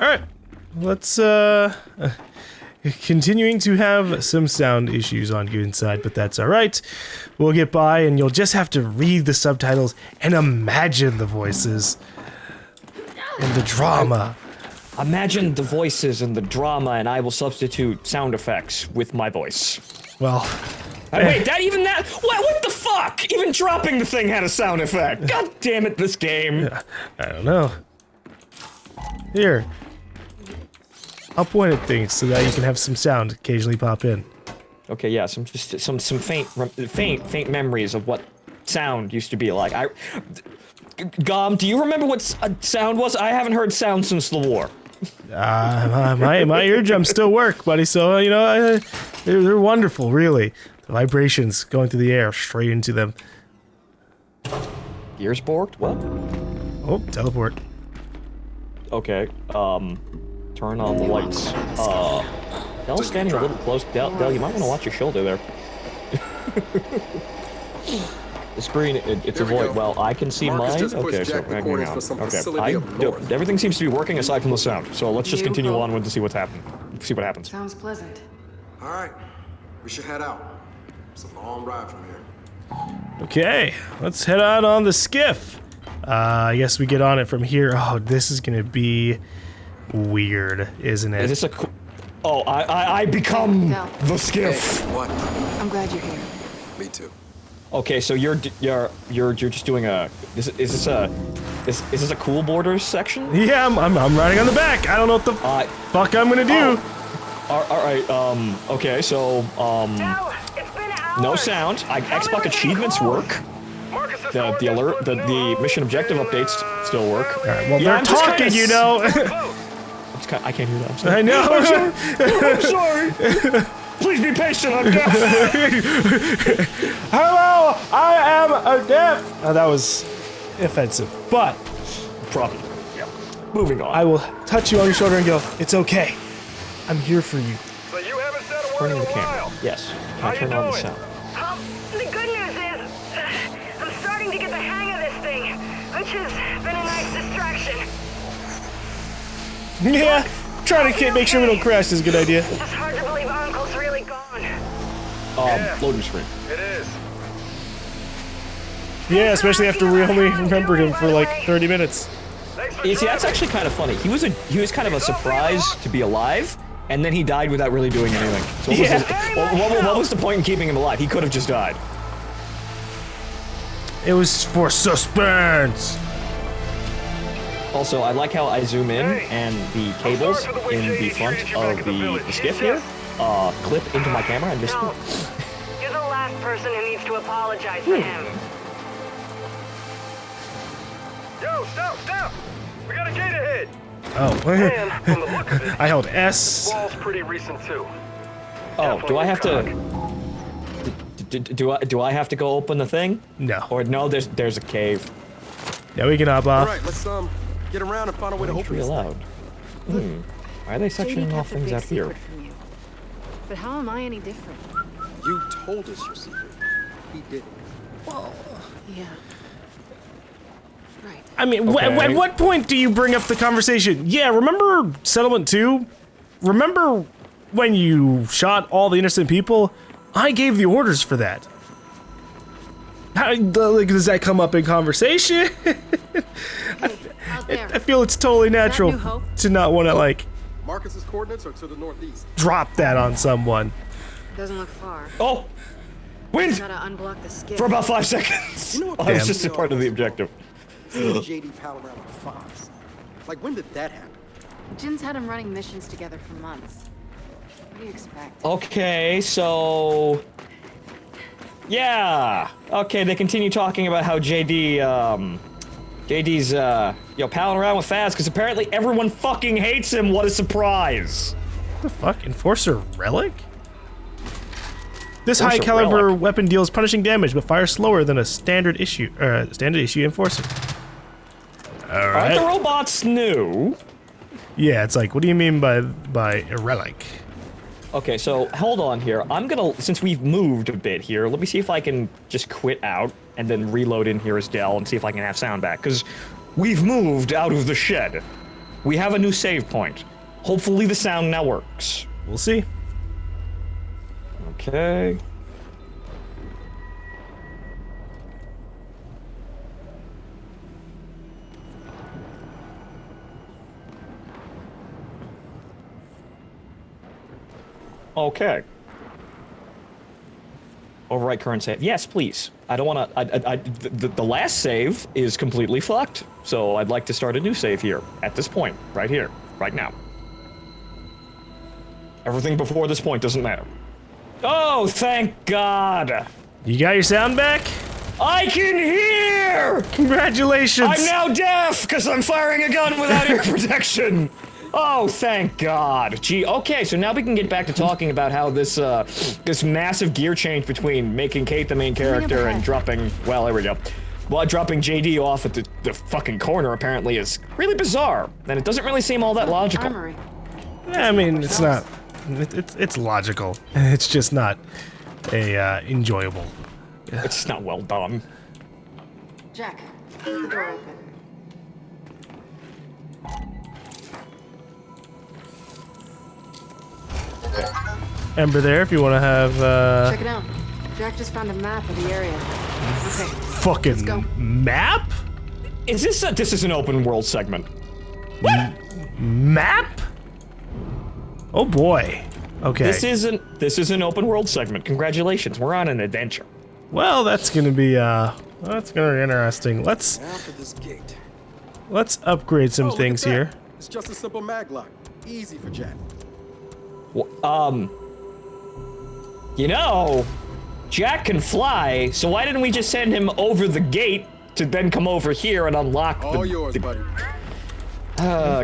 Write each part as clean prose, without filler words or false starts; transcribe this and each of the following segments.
Alright. Let's, continuing to have some sound issues on Goon's side, but that's alright. We'll get by, and you'll just have to read the subtitles and imagine the voices. And the drama. Imagine the voices and the drama, and I will substitute sound effects with my voice. Well... Wait, what the fuck? Even dropping the thing had a sound effect. God damn it, this game. I don't know. Here. I'll point at things so that you can have some sound occasionally pop in. Okay, yeah, some faint memories of what sound used to be like. GaLm, do you remember what sound was? I haven't heard sound since the war. My eardrums still work, buddy, so, you know, they're wonderful, really. The vibrations going through the air, straight into them. Gears borked? What? Oh, teleport. Okay, turn on the lights. Dell's standing a little close. Dell, you might want to watch your shoulder there. The screen, it's a void. Well, I can see mine. Okay, so hang on. Okay, everything seems to be working aside from the sound. So let's just continue onward to see what's happening. See what happens. Sounds pleasant. All right, we should head out. It's a long ride from here. Okay, let's head on the skiff. I guess we get on it from here. Oh, this is gonna be weird, isn't it? Is this a? Oh, I become the skiff. Hey, what? I'm glad you're here. Me too. Okay, so you're just doing a. Is this a cool borders section? Yeah, I'm riding on the back. I don't know what the fuck I'm gonna do. All right. Okay, so no sound. Xbox achievements work. The alert, the mission objective updates still work. All right, well, yeah, they're talking, you know. I can't hear that. I'm sorry. I know. I'm sorry. Please be patient. I'm deaf. Hello, I am a deaf. That was offensive, but probably. Yeah. Moving on. I will touch you on your shoulder and go, "It's okay. I'm here for you." So you haven't said a word Turning in the a camera. while. Yes. Can I turn on the sound? The good news is, I'm starting to get the hang of this thing, which has been a nice distraction. Yeah, trying to make sure we don't crash is a good idea. It's just hard to believe Uncle's really gone. Yeah, Loading screen. It is. Yeah, especially after we only remembered him for like 30 minutes. You see, that's actually kind of funny. He was kind of a surprise to be alive, and then he died without really doing anything. So what was the point in keeping him alive? He could have just died. It was for suspense. Also, I like how I zoom in and the cables in the front of the skiff here clip into my camera and just. No, you're the last person who needs to apologize to him. Yo, stop! We got a gate ahead. Oh. And from the look of it, I held S. the wall's pretty recent too. Oh, do I have to? Do I have to go open the thing? No. Or no? There's a cave. Yeah, we can hop All off. right, let's get around and find a way to open Entry this thing. allowed. Why are they sectioning off things out here? But how am I any different? You told us your secret. He didn't. Yeah. Right. I mean, at what point do you bring up the conversation? Yeah, remember Settlement 2? Remember when you shot all the innocent people? I gave the orders for that. How, like, does that come up in conversation? I feel it's totally natural to not want to, like, Marcus's coordinates are to the northeast. drop that on someone. Doesn't look far. Oh! Wind! Gotta unblock the skiff. For about 5 seconds. You know what? Oh, it's just a part of the objective. JD pal around with Fox. Like, when did that happen? Jin's had him running missions together for months. What do you expect? Okay, so yeah. Okay, they continue talking about how JD's palling around with Faz because apparently everyone fucking hates him. What a surprise! What the fuck? Enforcer relic? This Enforcer high caliber relic. weapon deals punishing damage, but fires slower than a standard issue enforcer. Aren't Alright. the robots new? Yeah, it's like, what do you mean by a relic? Okay, so hold on here. I'm gonna, since we've moved a bit here, let me see if I can just quit out and then reload in here as Dell and see if I can have sound back, because we've moved out of the shed. We have a new save point. Hopefully the sound now works. We'll see. Okay. Okay. Overwrite current save. Yes, please. I don't want to. The last save is completely fucked, so I'd like to start a new save here at this point, right here, right now. Everything before this point doesn't matter. Oh, thank God! You got your sound back? I can hear! Congratulations! I'm now deaf because I'm firing a gun without ear protection. Oh, thank God. Gee, okay, so now we can get back to talking about how this this massive gear change between making Kate the main character and dropping, well, there we go. Well, dropping JD off at the fucking corner apparently is really bizarre, and it doesn't really seem all that logical. Armory. Yeah, I mean, it's not. It's logical. It's just not a enjoyable. It's not well done. Jack, keep the door open. Ember there, if you want to have Check it out. Jack just found a map of the area. Okay. fucking go. map? Is this is an open world segment? Map? Oh boy. Okay. This is an open world segment. Congratulations, we're on an adventure. Well, that's gonna be that's gonna be interesting. Now for this gate. Let's upgrade some Oh, look things at that. here. It's just a simple mag lock. Easy for Jack. You know, Jack can fly, so why didn't we just send him over the gate to then come over here and unlock All yours, buddy.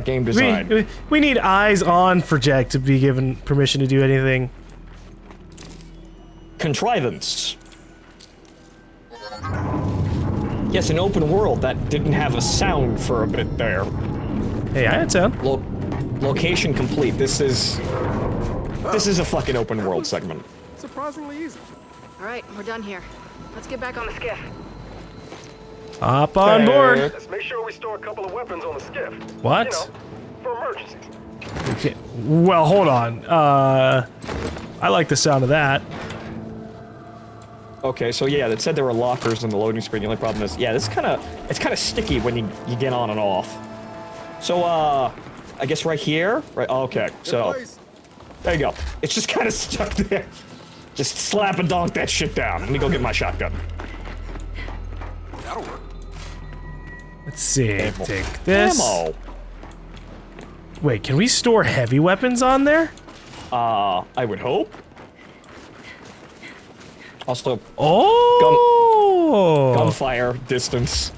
game design. We need eyes on for Jack to be given permission to do anything. Contrivance. Yes, an open world that didn't have a sound for a bit there. Hey, I had sound. Location complete. This is a fucking open world segment. Surprisingly easy. All right, we're done here. Let's get back on the skiff. Hop on board. Let's make sure we store a couple of weapons on the skiff. What? You know, for emergencies. Okay. Well, hold on. I like the sound of that. Okay, so yeah, it said there were lockers on the loading screen. The only problem is, yeah, it's kind of sticky when you get on and off. So I guess right here, right? Okay, so there you go. It's just kind of stuck there. Just slap and donk that shit down. Let me go get my shotgun. That'll work. Let's see. Ammo. Take this. Ammo. Wait, can we store heavy weapons on there? I would hope. Also, Oh! gunfire distance.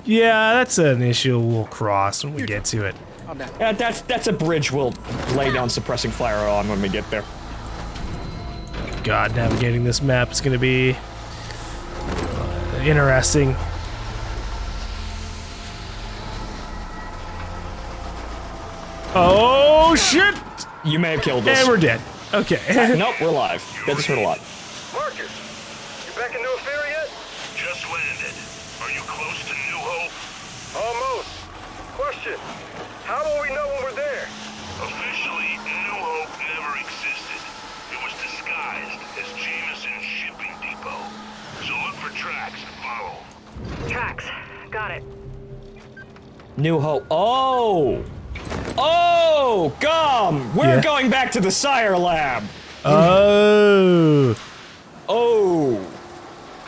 Yeah, that's an issue we'll cross when we get to it. Yeah, that's a bridge we'll lay down suppressing fire on when we get there. God, navigating this map is gonna be interesting. Oh shit! You may have killed us. And we're dead. Okay. Nope, we're alive. That just hurt a lot. Marcus, you back in New Affair yet? Just landed. Are you close to New Hope? Almost. Question. How will we know when we're there? Officially, New Hope never existed. It was disguised as Jameson's shipping depot. So look for tracks and follow. Tracks. Got it. New Hope. Oh! Oh! GaLm! We're Yeah. going back to the Sire Lab! Oh. Oh!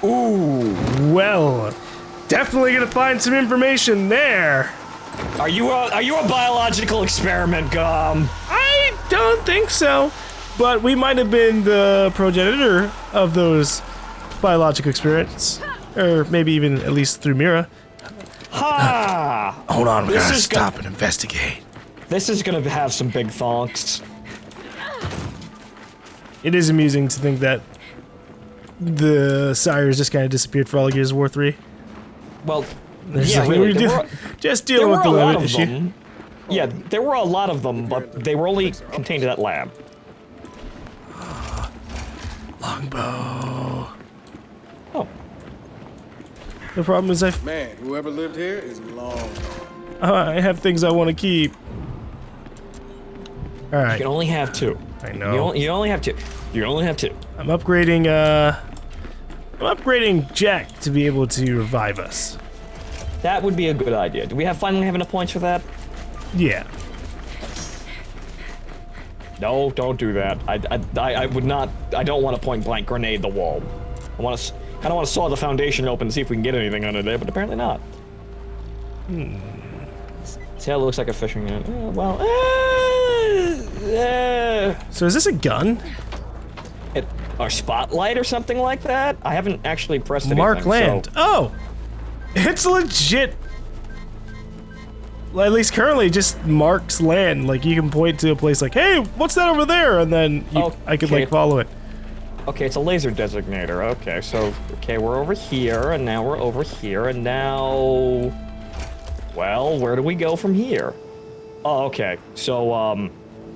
Ooh! Well, definitely gonna find some information there. Are you a biological experiment, GaLm? I don't think so, but we might have been the progenitor of those biological experiments, or maybe even at least through Mira. Ha! Hold on, we This gotta is go- stop and investigate. This is gonna have some big thonks. It is amusing to think that the sires just kind of disappeared for all of Gears of War 3. Well, There's yeah, like, really, we there do- were- just there dealing were with the a lot limit of issue. them. Yeah, there were a lot of them, but they were only contained to that lab. Longbow. Oh. The problem is Man, whoever lived here is long gone. I have things I want to keep. All You right. can only have 2. I know. You only have 2. You only have 2. I'm upgrading. I'm upgrading Jack to be able to revive us. That would be a good idea. Do we finally have enough points for that? Yeah. No, don't do that. I would not. I don't want to point blank grenade the wall. I want to. I don't want to saw the foundation open to see if we can get anything under there, but apparently not. Tail looks like a fishing net. Well, So is this a gun? our spotlight or something like that? I haven't actually pressed anything. Mark land. So. Oh, it's legit. Well, at least currently, just marks land. Like you can point to a place like, "Hey, what's that over there?" And then I could like follow it. Okay, it's a laser designator. Okay, so we're over here, and now we're over here, and now. Well, where do we go from here? Oh, okay. So,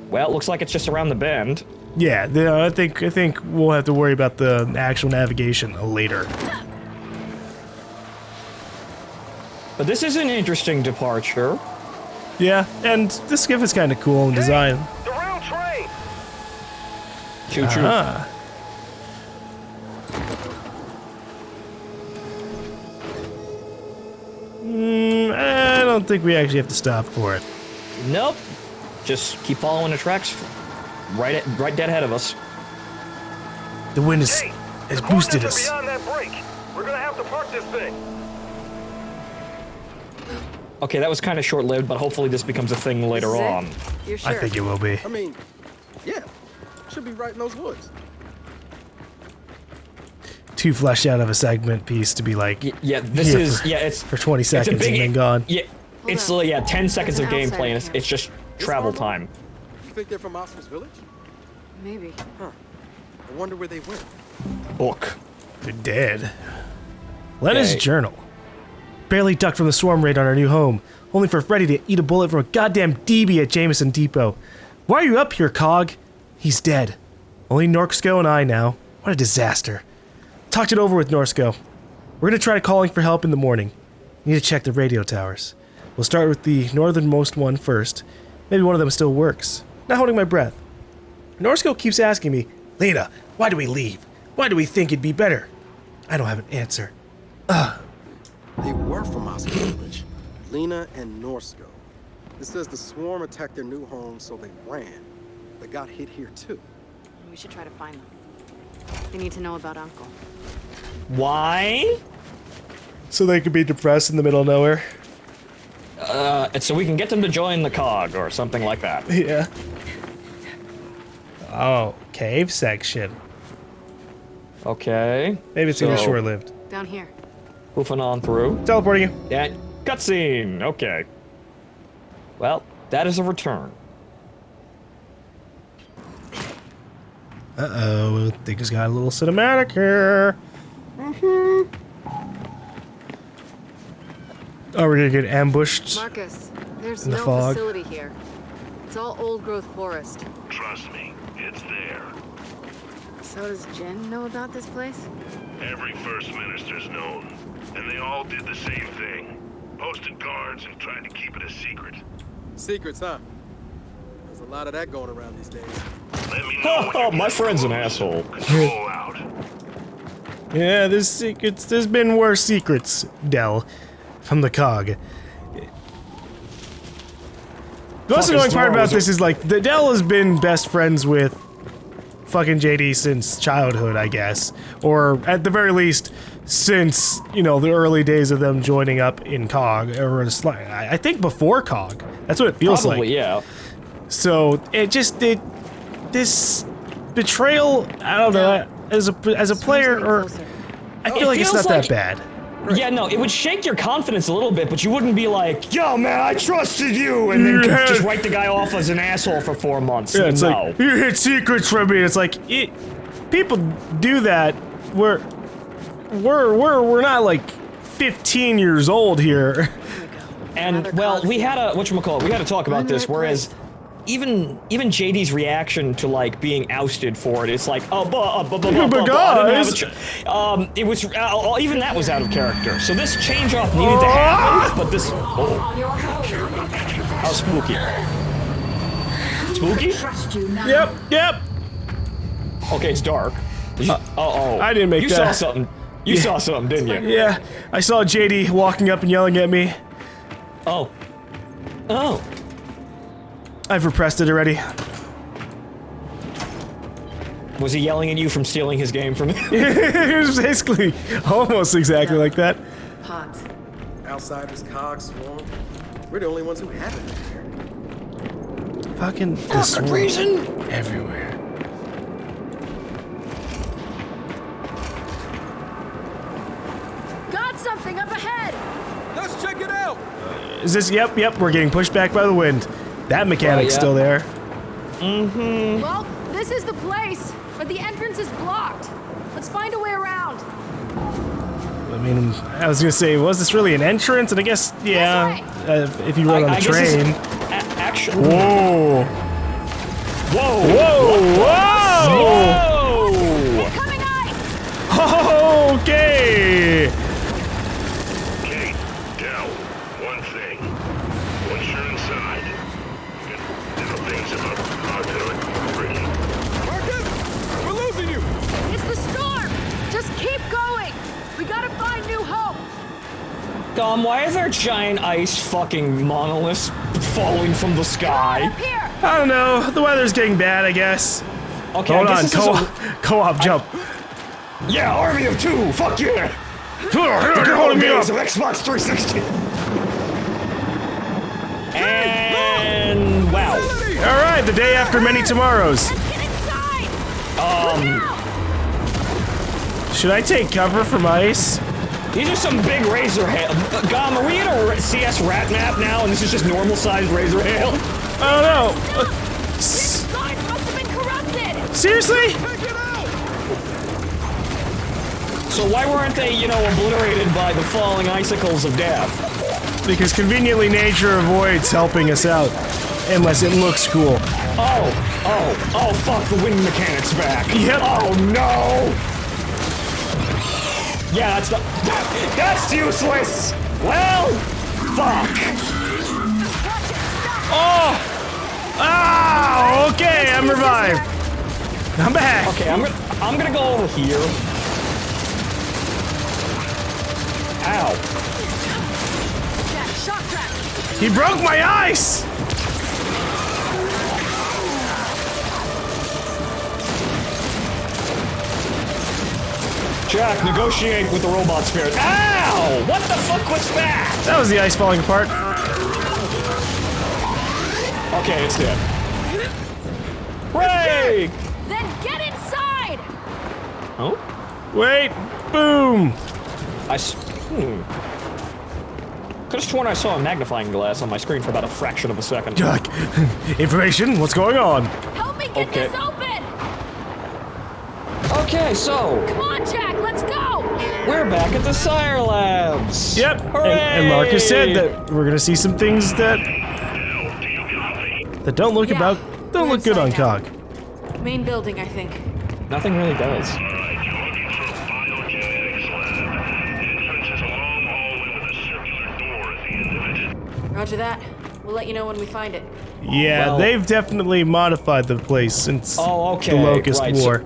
well, it looks like it's just around the bend. Yeah, I think we'll have to worry about the actual navigation later. But this is an interesting departure. Yeah, and this skiff is kind of cool in design. The round train! Choo choo. Ah. I don't think we actually have to stop for it. Nope. Just keep following the tracks. Right dead ahead of us. The wind has The boosted coordinates us. are beyond that break. We're gonna have to park this thing. Okay, that was kind of short-lived, but hopefully this becomes a thing later This is it? on. You're sure? I think it will be. I mean, yeah, should be right in those woods. Too fleshed out of a segment piece to be like Yeah, this here is for, it's for 20 it's a seconds big, and then gone. Yeah, it's on. 10 seconds There's of an gameplay, outsider and here. it's just travel time. You think they're from Oscar's village? Maybe. Huh. I wonder where they went. Book. They're dead. Lena's Okay. journal. Barely ducked from the swarm raid on our new home, only for Freddy to eat a bullet from a goddamn DB at Jameson Depot. Why are you up here, Cog? He's dead. Only Norsko and I now. What a disaster. Talked it over with Norsko. We're gonna try calling for help in the morning. Need to check the radio towers. We'll start with the northernmost one first. Maybe one of them still works. Not holding my breath. Norsko keeps asking me, Lena, why do we leave? Why do we think it'd be better? I don't have an answer. They were from Oscar's village. Lena and Norsko. It says the swarm attacked their new home, so they ran. They got hit here too. We should try to find them. They need to know about Uncle. Why? So they could be depressed in the middle of nowhere. And so we can get them to join the COG or something like that. Yeah. Oh, cave section. Okay. Maybe it's gonna be So- short-lived. Down here. Hoofing on through. Teleporting you. Yeah, cutscene. Okay. Well, that is a return. Uh-oh, I think it's got a little cinematic here. Oh, we're gonna get ambushed. Marcus, there's In the no fog. facility here. It's all old-growth forest. Trust me, it's there. So does Jen know about this place? Every first minister's known, and they all did the same thing. Posted guards and tried to keep it a secret. Secrets, huh? There's a lot of that going around these days. Let me know when Oh, you're my friend's an close. asshole. Control out. Yeah, there's been worse secrets, Dell, from the COG. The most Fucking annoying part Star about Wars- this is like the Dell has been best friends with fucking JD since childhood, I guess, or at the very least since the early days of them joining up in COG, or I think before COG. That's what it feels Probably, like. yeah. So this betrayal. I don't know. As a player, getting or closer. I feel like it's feels not that like- bad. Yeah, no, it would shake your confidence a little bit, but you wouldn't be like, yo, man, I trusted you, and then Yeah. just write the guy off as an asshole for 4 months. Yeah, it's no. like you hid secrets from me. It's like people do that. We're not like 15 years old here. And, Another well, cog we scene. had a, whatchamacallit, we had to talk about this, whereas even JD's reaction to like being ousted for it, it's like, but I didn't have a guys. it was even that was out of character. So this change off needed to happen, but this. Oh, how spooky! Spooky? Yep. Okay, it's dark. I didn't make you that. saw something. You saw something, didn't you? Yeah, I saw JD walking up and yelling at me. Oh. I've repressed it already. Was he yelling at you from stealing his game from you? It was basically almost exactly like that. Pods. Outsiders, cogs, swarm. We're the only ones who have it here. Fucking For good reason. everywhere. Got something up ahead! Let's check it out. Is this? Yep. We're getting pushed back by the wind. That mechanic's yeah. still there. Well, this is the place, but the entrance is blocked. Let's find a way around. I mean, I was gonna say, was this really an entrance? And I guess, yeah, if you rode on the I guess this train. is actually. Whoa! Whoa! Incoming ice! Okay! Kate, Del, one thing. Once you're inside, little things about how to do it, really. Marcus, we're losing you. It's the storm! Just keep going! We gotta find New Hope! GaLm, why are there giant ice fucking monoliths falling from the sky? Up here! I don't know. The weather's getting bad, I guess. Okay, Hold I on, guess this is co-op jump. Yeah, army of two. Fuck yeah. You're holding me up. Of Xbox 360. And wow. All right, the day after many tomorrows. Let's get inside! Should I take cover from ice? These are some big razor hail. GaLm, are we in a CS rat map now, and this is just normal sized razor hail? I don't know. These guards must have been corrupted! Seriously? So why weren't they, obliterated by the falling icicles of death? Because conveniently nature avoids helping us out. Unless it looks cool. Oh, fuck, the wind mechanic's back. Yep. Oh, no. Yeah, that's useless. Well, fuck. Oh! Ah! Okay, I'm revived. I'm back. Okay, I'm gonna go over here. Ow. Jack, shock trap! He broke my ice! Jack, negotiate with the robot spirit. Ow! What the fuck was that? That was the ice falling apart. Okay, it's dead. Hooray! Then get inside! Oh? Wait. Boom. Could've sworn I saw a magnifying glass on my screen for about a fraction of a second. Jack, information, what's going on? Help me get Okay. this open! Okay, so Come on, Jack, let's go! we're back at the Sire Labs. Yep. Hooray! And Marcus said that we're gonna see some things that don't look Yeah, don't we're look good on inside COG. Main building, I think. Nothing really does. Roger that. We'll let you know when we find it. Yeah, Well- they've definitely modified the place since Oh, okay. the Locust right, War.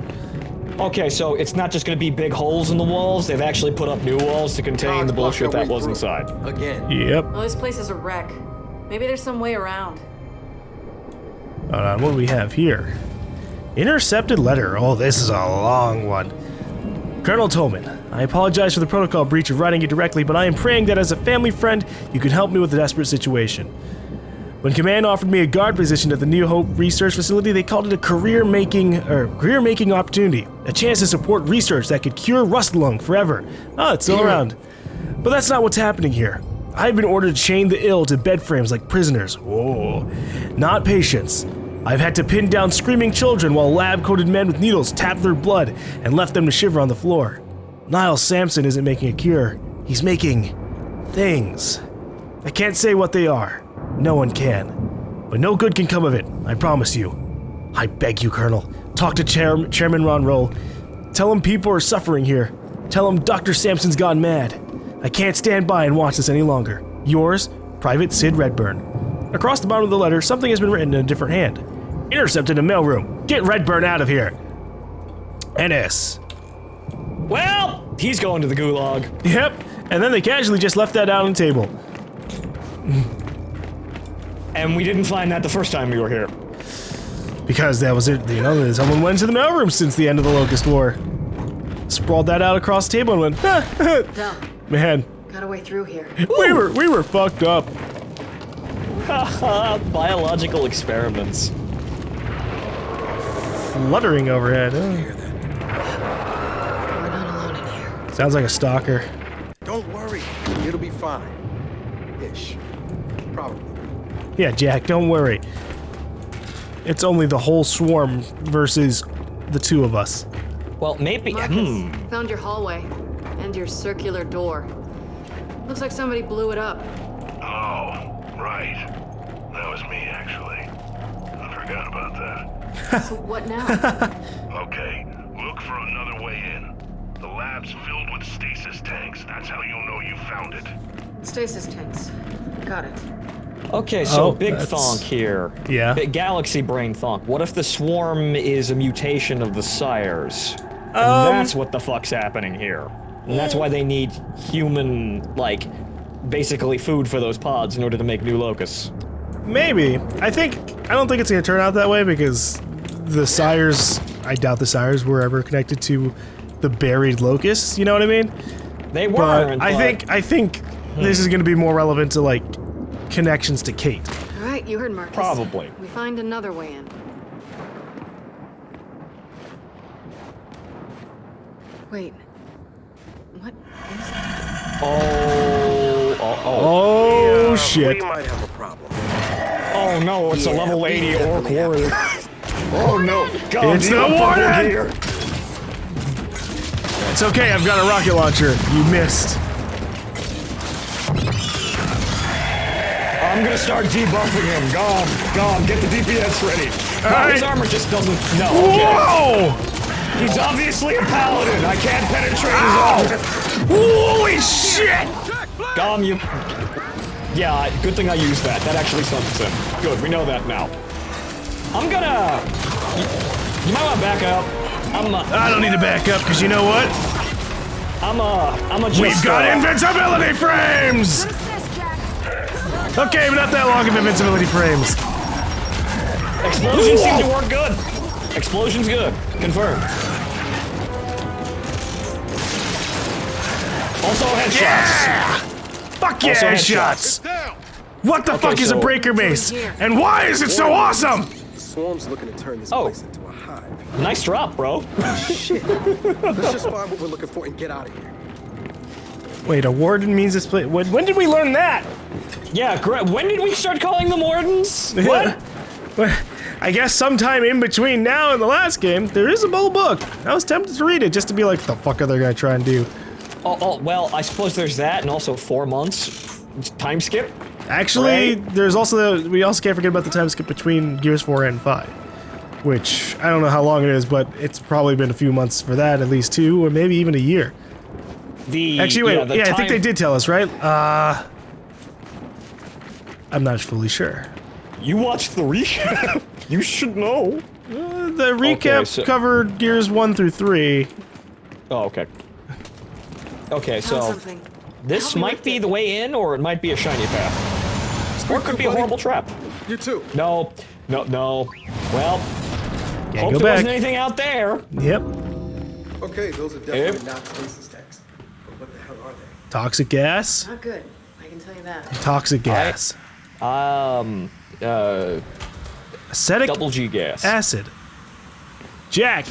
Okay, so it's not just gonna be big holes in the walls. They've actually put up new walls to contain the bullshit that was inside. Again. Yep. Well, this place is a wreck. Maybe there's some way around. Hold on, what do we have here? Intercepted letter. Oh, this is a long one. Colonel Tolman, I apologize for the protocol breach of writing you directly, but I am praying that as a family friend, you can help me with a desperate situation. When Command offered me a guard position at the New Hope Research Facility, they called it a career-making opportunity, a chance to support research that could cure rust lung forever. Oh, it's still around. But that's not what's happening here. I've been ordered to chain the ill to bed frames like prisoners. Whoa. Not patients. I've had to pin down screaming children while lab-coated men with needles tapped their blood and left them to shiver on the floor. Niles Sampson isn't making a cure. He's making things. I can't say what they are. No one can. But no good can come of it, I promise you. I beg you, Colonel. Talk to Chairman Ron Roll. Tell him people are suffering here. Tell him Dr. Sampson's gone mad. I can't stand by and watch this any longer. Yours, Private Sid Redburn. Across the bottom of the letter, something has been written in a different hand. Intercepted in mailroom. Get Redburn out of here. NS. Well, he's going to the gulag. Yep, and then they casually just left that out on the table. And we didn't find that the first time we were here. Because that was it, you know, someone went to the mailroom since the end of the Locust War. Sprawled that out across the table and went, Dumb. man, Got a way through here. we were fucked up. Biological experiments. Fluttering overhead. We're not alone in here. Sounds like a stalker. Don't worry, it'll be fine. Ish. Probably. Yeah, Jack, don't worry. It's only the whole swarm versus the two of us. Well, maybe. Marcus, found your hallway and your circular door. Looks like somebody blew it up. Oh, right. That was me, actually. I forgot about that. So what now? Okay, look for another way in. The lab's filled with stasis tanks. That's how you'll know you found it. Stasis tanks. Got it. Okay, so Oh, Big that's- Thonk here. Yeah. Big Galaxy Brain Thonk. What if the swarm is a mutation of the sires? And that's what the fuck's happening here. And that's why they need human, like, basically food for those pods in order to make new locusts. Maybe. I don't think it's gonna turn out that way because the sires, I doubt the sires were ever connected to the buried locusts, you know what I mean? They But weren't, I think this is gonna be more relevant to, like, connections to Kate. All right, you heard Marcus. Probably. We find another way in. Wait. What is that? Oh, shit. We might have a problem. Oh no, it's a Yeah, level we 80 orc definitely have warrior. Oh no, God, It's you the don't fucking warden! gear. It's okay, I've got a rocket launcher. You missed. I'm gonna start debuffing him. GaLm, get the DPS ready. Alright. His armor just doesn't. No, okay. Whoa! He's obviously a paladin. I can't penetrate his armor. Holy shit! GaLm, you. Yeah, good thing I used that. That actually summons him. Good, we know that now. I'm gonna. You might want to back up. I don't need to back up because you know what? I'm a just. We've got invincibility frames! What's this, Jack? Okay, but not that long of invincibility frames. Explosions seem to work good. Explosion's good. Confirmed. Also headshots. Fuck yeah, Also headshots! What the fuck is a so- breaker mace? here. And why is it so awesome? The swarm's looking to turn this Oh. place into a hive. Nice drop, bro. Shit. Let's just find what we're looking for and get out of here. Wait, a warden means this place. When did we learn that? Yeah, great. When did we start calling them wardens? What? I guess sometime in between now and the last game, there is a whole book. I was tempted to read it just to be like, the fuck are they gonna try and do? Oh, well, I suppose there's that, and also 4 months time skip. Actually, Right. there's also we also can't forget about the time skip between Gears 4 and 5, which I don't know how long it is, but it's probably been a few months for that, at least 2 or maybe even a year. Actually, wait, the yeah, I think time- they did tell us, right? I'm not fully sure. You watched the recap. You should know. The recap so- covered Gears 1 through 3. Oh, okay. Okay, Found so something. this Help me might with be it. the way in, or it might be a shiny path. Or it could be a horrible trap. You too. No. Well, Can't hope go there back. wasn't anything out there. Yep. Okay, those are definitely not stasis tanks. But what the hell are they? Toxic gas. Not good. I can tell you that. Toxic gas. Acetic Double G gas. acid. Jack.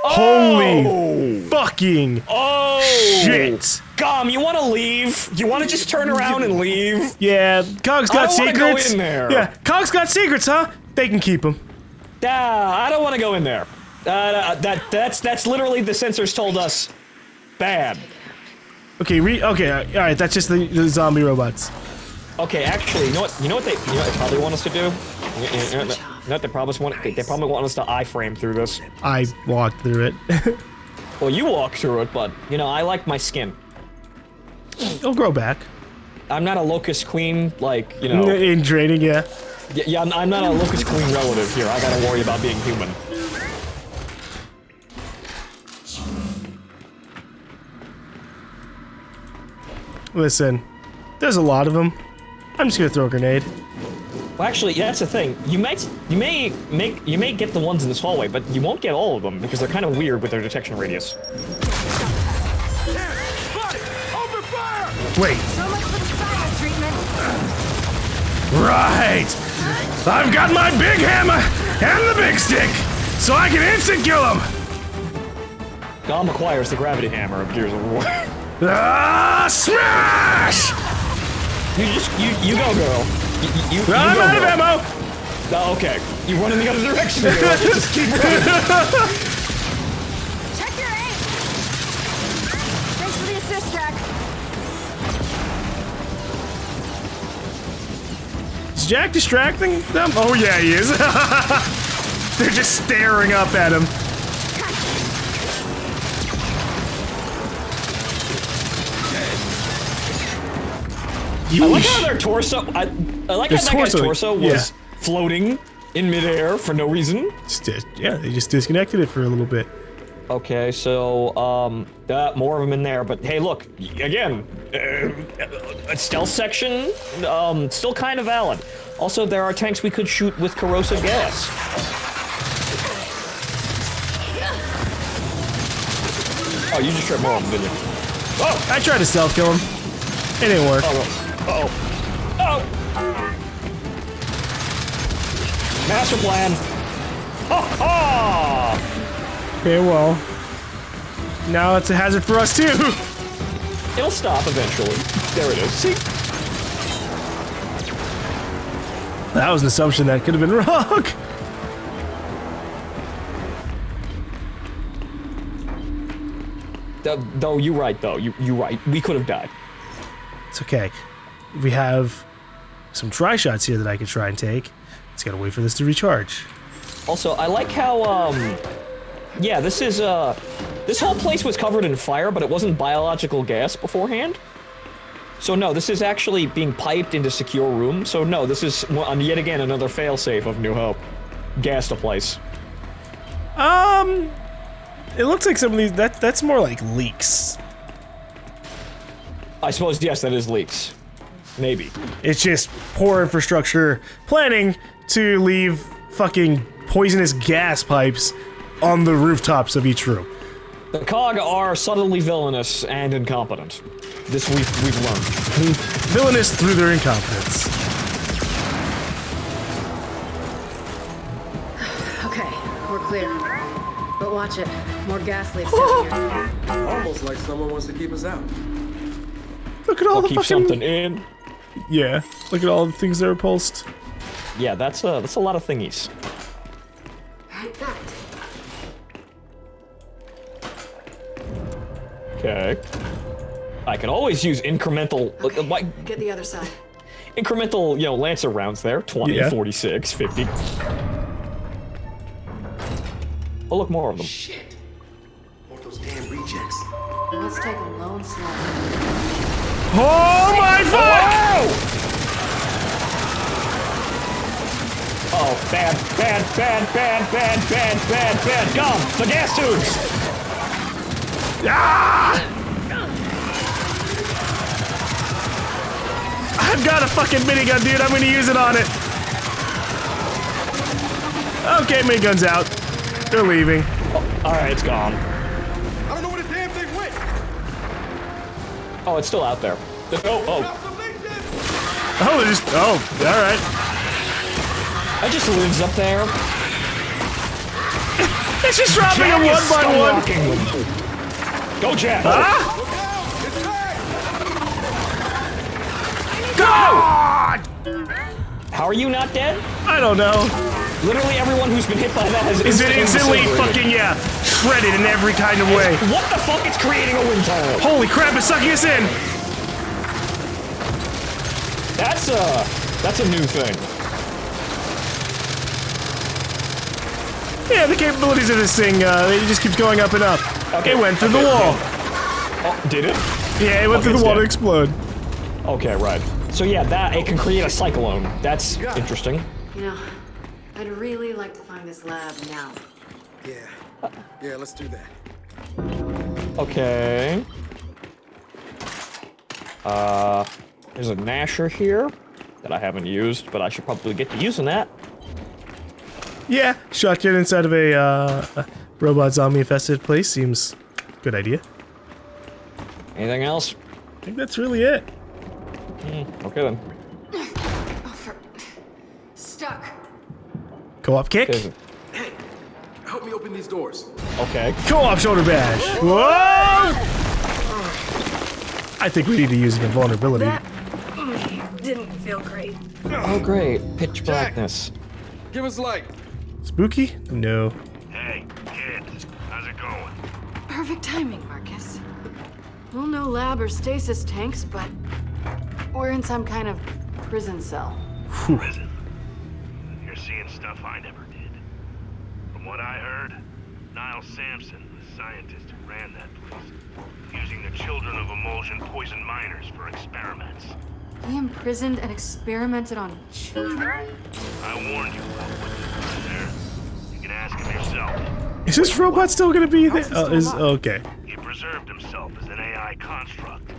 Oh! Holy fucking Oh! shit. GaLm, you want to leave? You want to just turn around and leave? Yeah, Cog's got I don't wanna go secrets. in there. Yeah, Cog's got secrets, huh? They can keep them. I don't want to go in there. That's literally the sensors told us. Bad. Okay, all right, that's just the zombie robots. Okay, actually, you know what they probably want us to do? You know what they probably want us to iframe through this. I walked through it. Well, you walk through it, but you know I like my skin. It'll grow back. I'm not a locust queen, like you know. In training, yeah. Yeah, I'm not a locust queen relative here. I gotta worry about being human. Listen, there's a lot of them. I'm just gonna throw a grenade. Well, actually, yeah, that's the thing. You may get the ones in this hallway, but you won't get all of them because they're kind of weird with their detection radius. Open fire! Wait. So much for the silent treatment. Right! I've got my big hammer and the big stick, so I can instant kill him! GaLm acquires the gravity hammer of Gears of War. Smash! You go, girl. You I'm go, out of girl. ammo! Oh, okay. You run in the other direction, girl. Just keep running. Check your aim. Thanks for the assist, Jack. Is Jack distracting them? Oh yeah, he is. They're just staring up at him. I like how their torso. I like how that guy's torso was yeah. floating in midair for no reason. Yeah, they just disconnected it for a little bit. Okay, so more of them in there. But hey, look again. A stealth section, still kind of valid. Also, there are tanks we could shoot with corrosive gas. Oh, you just tripped more of them, didn't you? Oh, I tried to stealth kill him. It didn't work. Oh. Master plan. Ha ha! Okay, well. Now it's a hazard for us too. It'll stop eventually. There it is. See? That was an assumption that could have been wrong. Though you're right, though. You're right. We could have died. It's okay. We have some try shots here that I could try and take. Just gotta wait for this to recharge. Also, I like how, yeah, this is, this whole place was covered in fire, but it wasn't biological gas beforehand. So no, this is actually being piped into secure rooms. So no, this is yet again another failsafe of New Hope. Gas the place. It looks like some of these, that's more like leaks. I suppose, yes, that is leaks. Maybe. It's just poor infrastructure planning to leave fucking poisonous gas pipes on the rooftops of each room. The COG are subtly villainous and incompetent. This we've learned. Villainous through their incompetence. Okay, we're clear. But watch it. More gas leaks down here. Almost like someone wants to keep us out. Look at all the Keep fucking... something in. Yeah, look at all the things that are pulsed. Yeah, that's a lot of thingies. Okay. I can always use incremental. Okay, get the other side. Incremental, you know, Lancer rounds there. 20, Yeah. 46, 50. Oh, look, more of them. Shit. More of those damn rejects. Let's take them low and slow. Oh my fuck! Oh, bad. GaLm, the gas tubes! Ah! I've got a fucking minigun, dude. I'm gonna use it on it. Okay, minigun's out. They're leaving. Oh, alright, it's gone. I don't know where the damn thing went! Oh, it's still out there. Oh. Oh, they're just... Oh, alright. It just lives up there. It's just dropping them Jack one is by one. skyrocketing them. Go, Jack. Ah! God! How are you not dead? I don't know. Literally everyone who's been hit by that has Is it instantly disintegrated. fucking, yeah, shredded in every kind of way? What the fuck? It's creating a wind tunnel. Holy crap, it's sucking us in! That's that's a new thing. Yeah, the capabilities of this thing, it just keeps going up and up. Okay, It went through the okay, wall. Oh, did it? Yeah, it went Okay, through the it's wall to dead. explode. Okay, right. So yeah, that it can create a cyclone. That's interesting. You know, I'd really like to find this lab now. Yeah, let's do that. Okay. There's a Gnasher here that I haven't used, but I should probably get to using that. Yeah, shotgun inside of a robot zombie infested place seems good idea. Anything else? I think that's really it. Okay then. Stuck. Co-op kick. There's a- Hey, help me open these doors. Okay. Co-op shoulder bash. Whoa! I think we need to use an invulnerability. That didn't feel great. Oh great, pitch blackness. Give us light. Spooky? No. Hey, kids, how's it going? Perfect timing, Marcus. Well, no lab or stasis tanks, but we're in some kind of prison cell. Prison. You're seeing stuff I never did. From what I heard, Niall Sampson, the scientist who ran that place, using the children of emulsion poisoned miners for experiments. He imprisoned and experimented on children? I warned you about what you did there. You can ask him yourself. Is this robot still gonna be there? Okay. He preserved himself as an AI construct.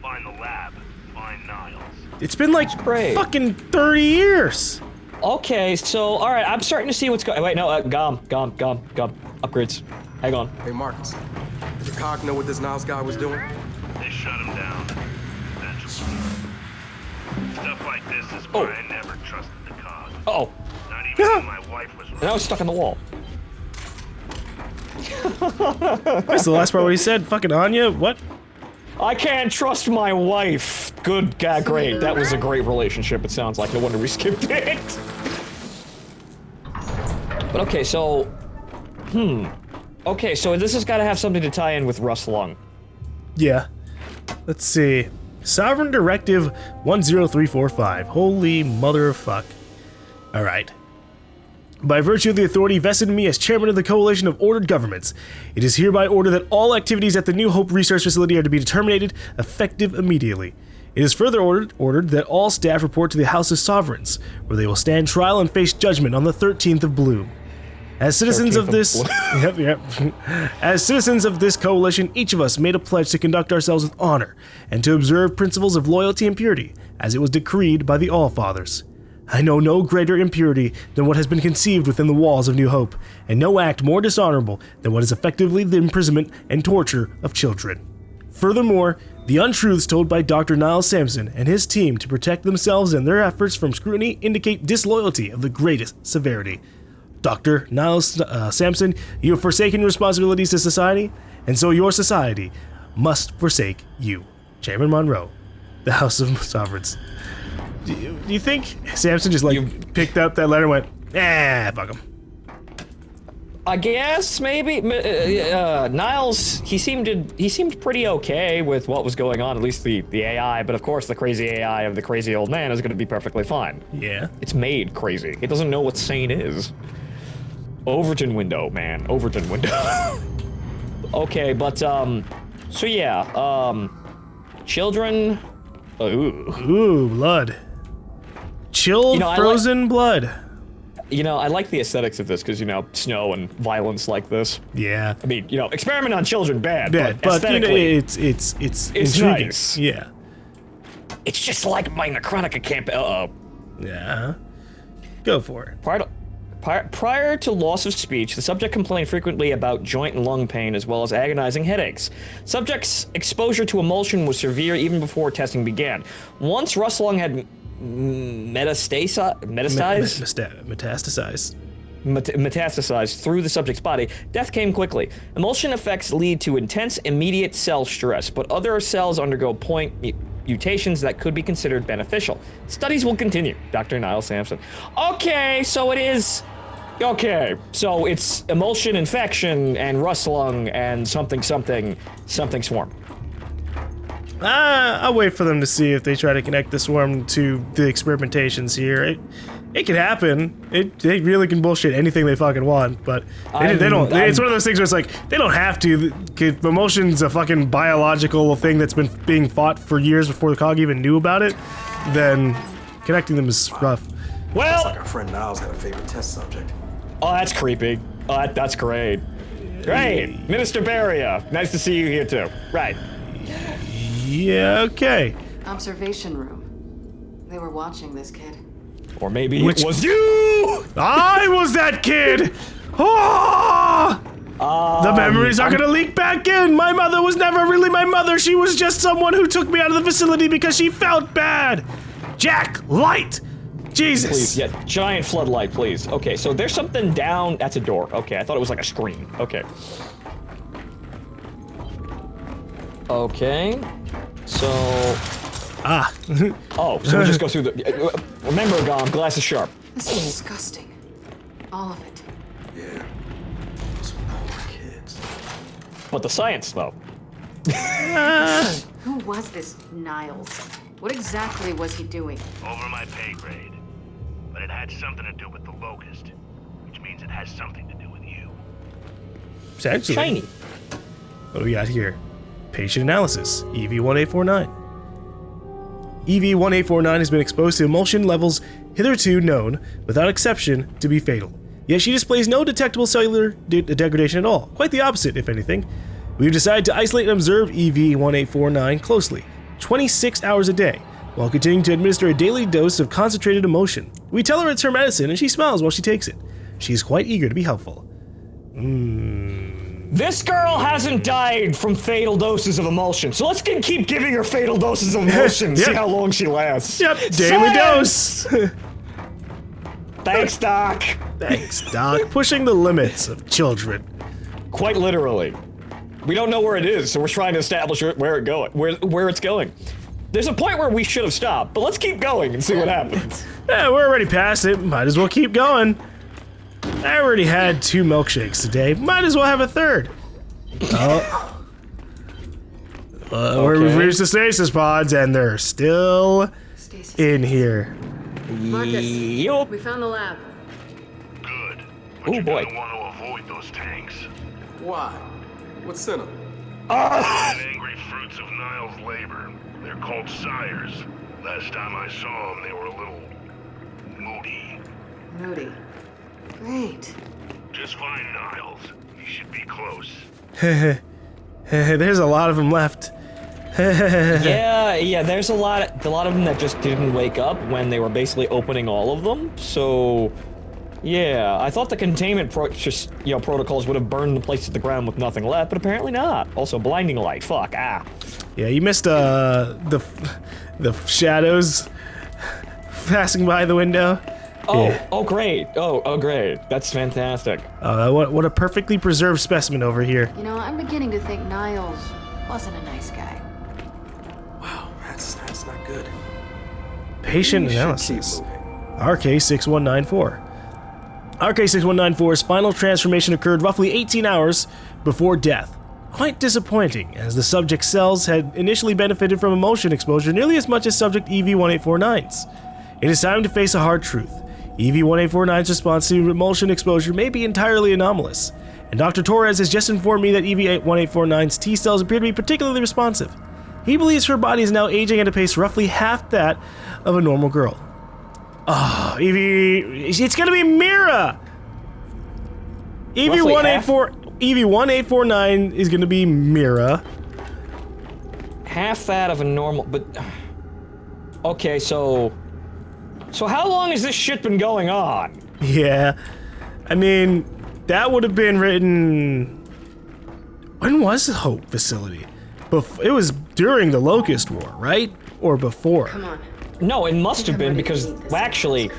Find the lab, find Niles. It's been like great. fucking 30 years. Okay, so all right, I'm starting to see what's going. Wait, no, GaLm, upgrades. Hang on. Hey, Marcus. Did the COG know what this Niles guy was doing? They shut him down. Eventually. Stuff like this is why I never trusted the COG. Oh, Not even when my wife was and I was stuck in the wall. That's the last part where he said, fucking Anya, what? I can't trust my wife. Good, great. That was a great relationship. It sounds like. No wonder we skipped it. But okay, so, okay, so this has got to have something to tie in with Russ Lung. Yeah. Let's see. Sovereign Directive 10345. Holy mother of fuck. Alright. By virtue of the authority vested in me as chairman of the Coalition of Ordered Governments, it is hereby ordered that all activities at the New Hope Research Facility are to be terminated, effective immediately. It is further ordered that all staff report to the House of Sovereigns, where they will stand trial and face judgment on the 13th of Bloom. As citizens of 13th of this, yep. As citizens of this coalition, each of us made a pledge to conduct ourselves with honor and to observe principles of loyalty and purity, as it was decreed by the All-Fathers. I know no greater impurity than what has been conceived within the walls of New Hope, and no act more dishonorable than what is effectively the imprisonment and torture of children. Furthermore, the untruths told by Dr. Niall Sampson and his team to protect themselves and their efforts from scrutiny indicate disloyalty of the greatest severity. Dr. Niall Sampson, you have forsaken your responsibilities to society, and so your society must forsake you. Chairman Monroe, the House of Sovereigns. Do you think Sampson just picked up that letter and went, fuck him? I guess maybe Niles. He seemed pretty okay with what was going on. At least the AI, but of course the crazy AI of the crazy old man is going to be perfectly fine. Yeah. It's made crazy. It doesn't know what sane is. Overton window, man. Overton window. Okay, but so yeah, children. Ooh, blood. Chilled, frozen blood. You know, I like the aesthetics of this because, you know, snow and violence like this. Yeah. I mean, you know, experiment on children, bad, But aesthetically, you know, it's intriguing. nice. Yeah. It's just like my Necronica camp. Yeah. Go for it. Prior to loss of speech, the subject complained frequently about joint and lung pain as well as agonizing headaches. Subject's exposure to emulsion was severe even before testing began. Once Russ Lung had metastasized through the subject's body, death came quickly. Emulsion effects lead to intense, immediate cell stress, but other cells undergo point mutations that could be considered beneficial. Studies will continue. Dr. Niall Sampson. Okay, so it is... Okay, so it's emulsion infection and Russ Lung and something swarm. I'll wait for them to see if they try to connect the swarm to the experimentations here. It can happen. They really can bullshit anything they fucking want, but they don't. It's one of those things where it's like, they don't have to. Emotion's a fucking biological thing that's been being fought for years before the COG even knew about it. Then connecting them is rough. Well, Looks like our friend Niles had a favorite test subject. oh, that's creepy. Oh, that's great. Great, Minister Beria. Nice to see you here too. Right. Yeah, okay. Observation room. They were watching this kid. Or maybe Which- it was you. I was that kid! Oh! The memories are gonna leak back in! My mother was never really my mother, she was just someone who took me out of the facility because she felt bad! Jack, light! Jesus! Please, yeah, giant floodlight, please. Okay, so there's something down. That's a door. Okay, I thought it was like a screen. Okay. Okay. So. Ah. Oh, so we just go through the. Remember, GaLm, glass is sharp. This is disgusting. All of it. Yeah. Those poor kids. But the science, though. Who was this Niles? What exactly was he doing? Over my pay grade. But it had something to do with the locust, which means it has something to do with you. Essentially. Shiny. What do we got here? Patient analysis, EV1849. EV1849 has been exposed to emulsion levels hitherto known, without exception, to be fatal. Yet she displays no detectable cellular degradation at all. Quite the opposite, if anything. We've decided to isolate and observe EV1849 closely, 26 hours a day, while continuing to administer a daily dose of concentrated emotion. We tell her it's her medicine, and she smiles while she takes it. She is quite eager to be helpful. This girl hasn't died from fatal doses of emulsion, so let's keep giving her fatal doses of emulsion. Yep. See how long she lasts. Yep, daily Science! dose! Thanks, Doc. Thanks, Doc. Pushing the limits of children. Quite literally. We don't know where it is, so we're trying to establish where it's going. There's a point where we should have stopped, but let's keep going and see what happens. Yeah, we're already past it. Might as well keep going. I already had 2 milkshakes today. Might as well have a third. Oh. We've reached the stasis pods, and they're still Stasis. in here. Marcus, Yup. we found the lab. Good. But Oh, you're boy. gonna want to avoid those tanks. Why? What's in them? The angry fruits of Niles' labor. They're called sires. Last time I saw them, they were a little moody. Moody. Great. Just find Niles. He should be close. There's a lot of them left. Yeah, there's a lot of them that just didn't wake up when they were basically opening all of them. So, yeah, I thought the containment protocols would have burned the place to the ground with nothing left, but apparently not. Also, blinding light. Fuck. Yeah, you missed the shadows passing by the window. Oh, Yeah. oh great. Oh great. That's fantastic. What a perfectly preserved specimen over here. You know, I'm beginning to think Niles wasn't a nice guy. Wow, that's not good. Patient We should analysis. keep moving. RK6194. RK6194's final transformation occurred roughly 18 hours before death. Quite disappointing, as the subject's cells had initially benefited from emulsion exposure nearly as much as subject EV1849's. It is time to face a hard truth. EV1849's response to emulsion exposure may be entirely anomalous, and Dr. Torres has just informed me that EV1849's T cells appear to be particularly responsive. He believes her body is now aging at a pace roughly half that of a normal girl. Ah, it's gonna be Mira! EV1849 is gonna be Mira. Half that of a normal, but okay, so how long has this shit been going on? Yeah, I mean, that would have been written. When was the Hope facility? It was during the Locust War, right? Or before? Come on. No, it must have been because, actually,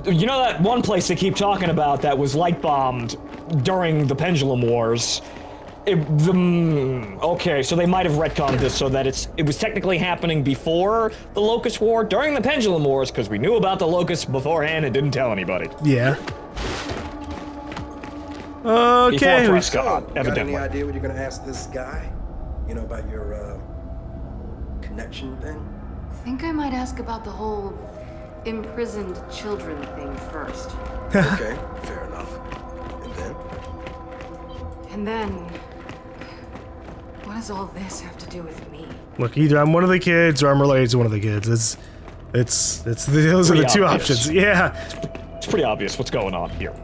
you know that one place they keep talking about that was light bombed during the Pendulum Wars? Okay, so they might have retconned this so that it was technically happening before the Locust War, during the Pendulum Wars, because we knew about the Locusts beforehand and didn't tell anybody. Yeah. Before Okay. Prescott, Got evidently. any idea what you're gonna ask this guy? You know, about your connection thing? I think I might ask about the whole imprisoned children thing first. Okay, fair enough. And then? And then, what does all this have to do with me? Look, either I'm one of the kids or I'm related to one of the kids. Those are the two options. Yeah. It's pretty obvious what's going on here.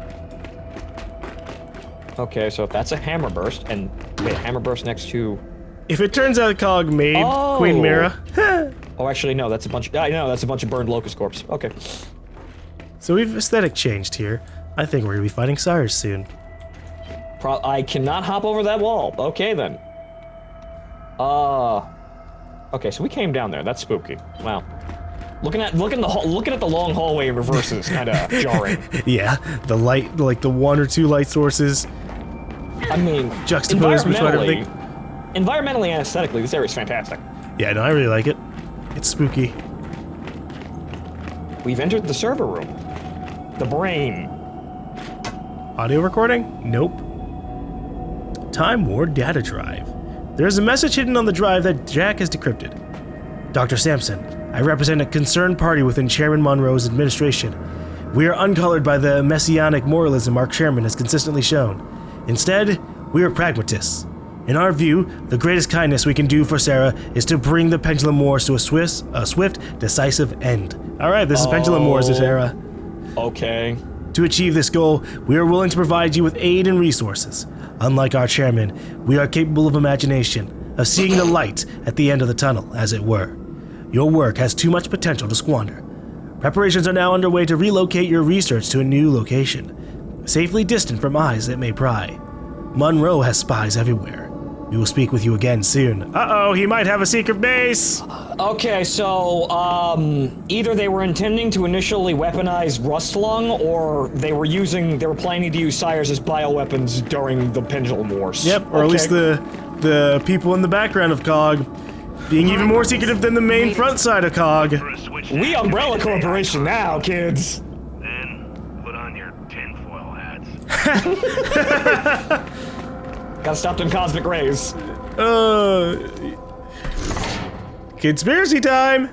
Okay, so if that's a hammer burst, and wait, hammer burst next to... If it turns out Cog made Queen Mira. Oh, actually, no, that's a bunch. I know that's a bunch of burned locust corpse. Okay. So we've aesthetic changed here. I think we're gonna be fighting Cyrus soon. I cannot hop over that wall. Okay then. Okay, so we came down there. That's spooky. Wow. Looking at the long hallway in reverse is kind of jarring. Yeah, the light, like the one or two light sources. I mean, juxtaposed between everything. Environmentally and aesthetically, this area is fantastic. Yeah, no, I really like it. It's spooky. We've entered the server room. The brain. Audio recording? Nope. Time Ward data drive. There is a message hidden on the drive that Jack has decrypted. Dr. Sampson, I represent a concerned party within Chairman Monroe's administration. We are uncolored by the messianic moralism our chairman has consistently shown. Instead, we are pragmatists. In our view, the greatest kindness we can do for Sarah is to bring the Pendulum Wars to a swift, decisive end. Alright, this is Pendulum Wars, Sarah. Okay. To achieve this goal, we are willing to provide you with aid and resources. Unlike our chairman, we are capable of imagination, of seeing the light at the end of the tunnel, as it were. Your work has too much potential to squander. Preparations are now underway to relocate your research to a new location, safely distant from eyes that may pry. Monroe has spies everywhere. We will speak with you again soon. Uh-oh, he might have a secret base! Okay, so, either they were intending to initially weaponize Rustlung, or they were planning to use Sires as bioweapons during the Pendulum Wars. Yep, or at least the people in the background of COG being even more secretive than the main front side of COG. We Umbrella Corporation now, kids! Then, put on your tinfoil hats. Gotta stop them cosmic rays. Conspiracy time!